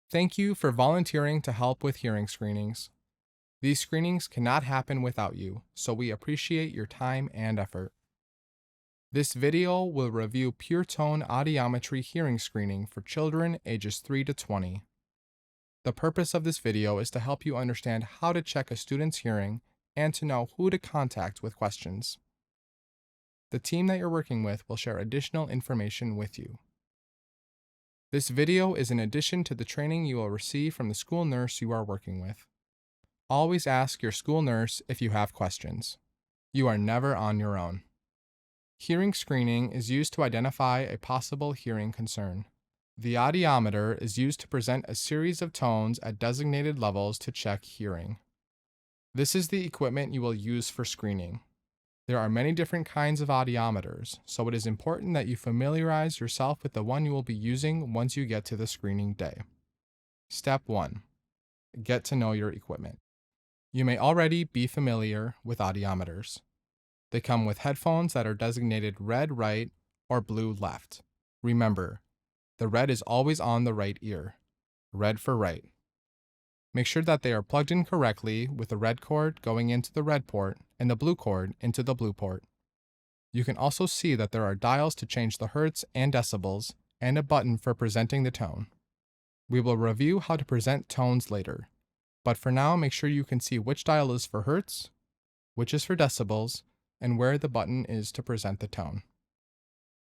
Thank you for volunteering to help with hearing screenings. These screenings cannot happen without you, so we appreciate your time and effort. This video will review pure tone audiometry hearing screening for children ages 3 to 20. The purpose of this video is to help you understand how to check a student's hearing and to know who to contact with questions. The team that you're working with will share additional information with you. This video is in addition to the training you will receive from the school nurse you are working with. Always ask your school nurse if you have questions. You are never on your own. Hearing screening is used to identify a possible hearing concern. The audiometer is used to present a series of tones at designated levels to check hearing. This is the equipment you will use for screening. There are many different kinds of audiometers, so it is important that you familiarize yourself with the one you will be using once you get to the screening day. Step 1. Get to know your equipment. You may already be familiar with audiometers. They come with headphones that are designated red right or blue left. Remember, the red is always on the right ear. Red for right. Make sure that they are plugged in correctly with the red cord going into the red port and the blue cord into the blue port. You can also see that there are dials to change the hertz and decibels and a button for presenting the tone. We will review how to present tones later, but for now make sure you can see which dial is for hertz, which is for decibels, and where the button is to present the tone.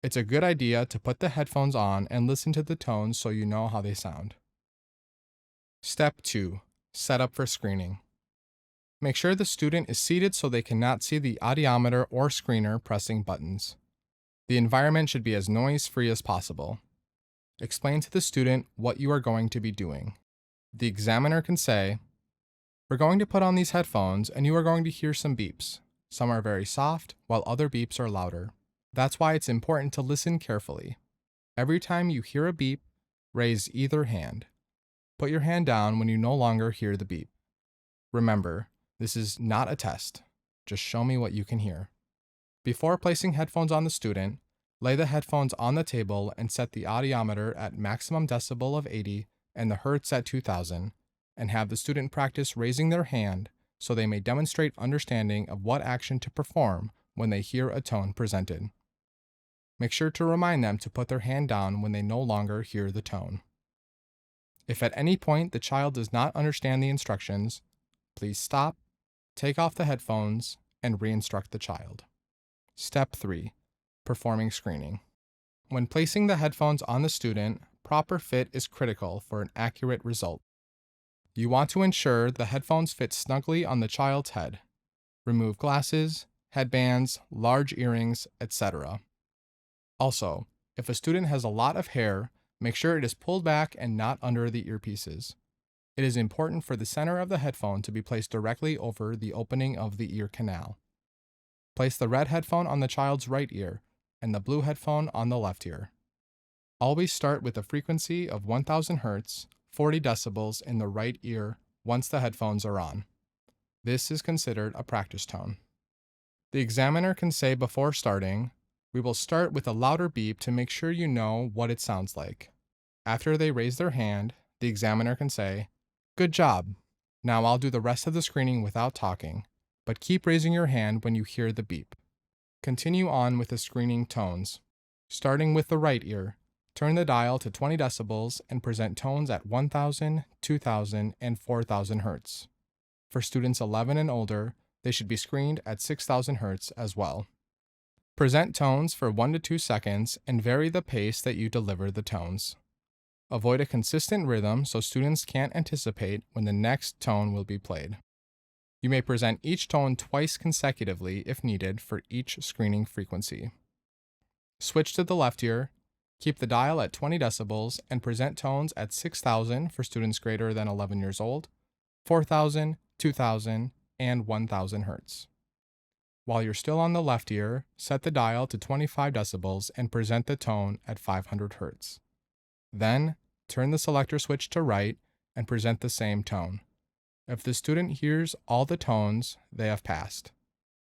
It's a good idea to put the headphones on and listen to the tones so you know how they sound. Step 2. Setup for screening. Make sure the student is seated so they cannot see the audiometer or screener pressing buttons. The environment should be as noise-free as possible. Explain to the student what you are going to be doing. The examiner can say, "We're going to put on these headphones and you are going to hear some beeps. Some are very soft, while other beeps are louder. That's why it's important to listen carefully. Every time you hear a beep, raise either hand. Put your hand down when you no longer hear the beep. Remember, this is not a test. Just show me what you can hear." Before placing headphones on the student, lay the headphones on the table and set the audiometer at maximum decibel of 80 and the hertz at 2000, and have the student practice raising their hand so they may demonstrate understanding of what action to perform when they hear a tone presented. Make sure to remind them to put their hand down when they no longer hear the tone. If at any point the child does not understand the instructions, please stop, take off the headphones, and re-instruct the child. Step 3. Performing screening. When placing the headphones on the student, proper fit is critical for an accurate result. You want to ensure the headphones fit snugly on the child's head. Remove glasses, headbands, large earrings, etc. Also, if a student has a lot of hair, make sure it is pulled back and not under the earpieces. It is important for the center of the headphone to be placed directly over the opening of the ear canal. Place the red headphone on the child's right ear and the blue headphone on the left ear. Always start with a frequency of 1000 Hz, 40 decibels in the right ear once the headphones are on. This is considered a practice tone. The examiner can say before starting, "We will start with a louder beep to make sure you know what it sounds like." After they raise their hand, the examiner can say, "Good job. Now I'll do the rest of the screening without talking, but keep raising your hand when you hear the beep." Continue on with the screening tones. Starting with the right ear, turn the dial to 20 decibels and present tones at 1000, 2000, and 4000 Hz. For students 11 and older, they should be screened at 6000 Hz as well. Present tones for 1 to 2 seconds and vary the pace that you deliver the tones. Avoid a consistent rhythm so students can't anticipate when the next tone will be played. You may present each tone twice consecutively if needed for each screening frequency. Switch to the left ear, keep the dial at 20 decibels, and present tones at 6000 for students greater than 11 years old, 4000, 2000, and 1000 Hz. While you're still on the left ear, set the dial to 25 decibels and present the tone at 500 Hz. Then, turn the selector switch to right and present the same tone. If the student hears all the tones, they have passed.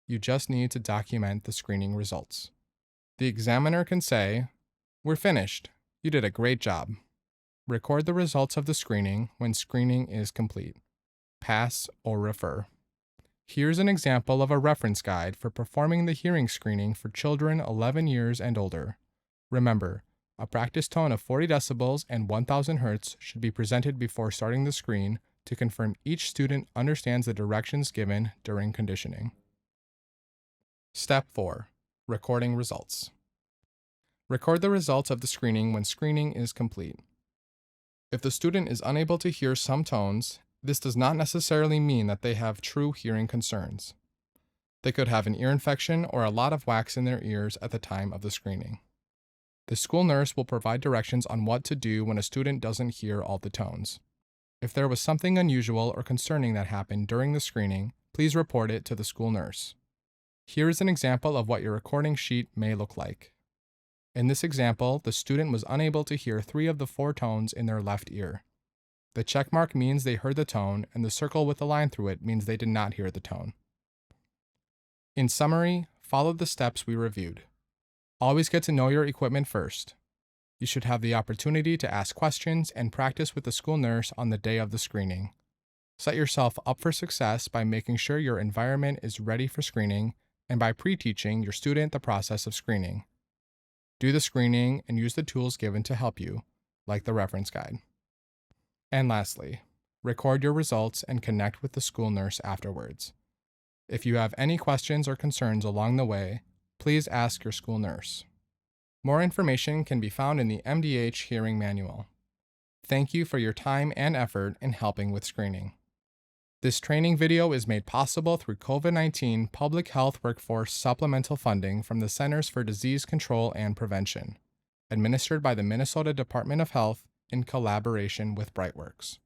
You just need to document the screening results. The examiner can say, "We're finished. You did a great job." Record the results of the screening when screening is complete. Pass or refer. Here's an example of a reference guide for performing the hearing screening for children 11 years and older. Remember, a practice tone of 40 decibels and 1000 Hz should be presented before starting the screen to confirm each student understands the directions given during conditioning. Step 4. Recording results. Record the results of the screening when screening is complete. If the student is unable to hear some tones, this does not necessarily mean that they have true hearing concerns. They could have an ear infection or a lot of wax in their ears at the time of the screening. The school nurse will provide directions on what to do when a student doesn't hear all the tones. If there was something unusual or concerning that happened during the screening, please report it to the school nurse. Here is an example of what your recording sheet may look like. In this example, the student was unable to hear 3 of the 4 tones in their left ear. The check mark means they heard the tone, and the circle with a line through it means they did not hear the tone. In summary, follow the steps we reviewed. Always get to know your equipment first. You should have the opportunity to ask questions and practice with the school nurse on the day of the screening. Set yourself up for success by making sure your environment is ready for screening and by pre-teaching your student the process of screening. Do the screening and use the tools given to help you, like the reference guide. And lastly, record your results and connect with the school nurse afterwards. If you have any questions or concerns along the way, please ask your school nurse. More information can be found in the MDH Hearing Manual. Thank you for your time and effort in helping with screening. This training video is made possible through COVID-19 Public Health Workforce Supplemental Funding from the Centers for Disease Control and Prevention, administered by the Minnesota Department of Health in collaboration with Brightworks.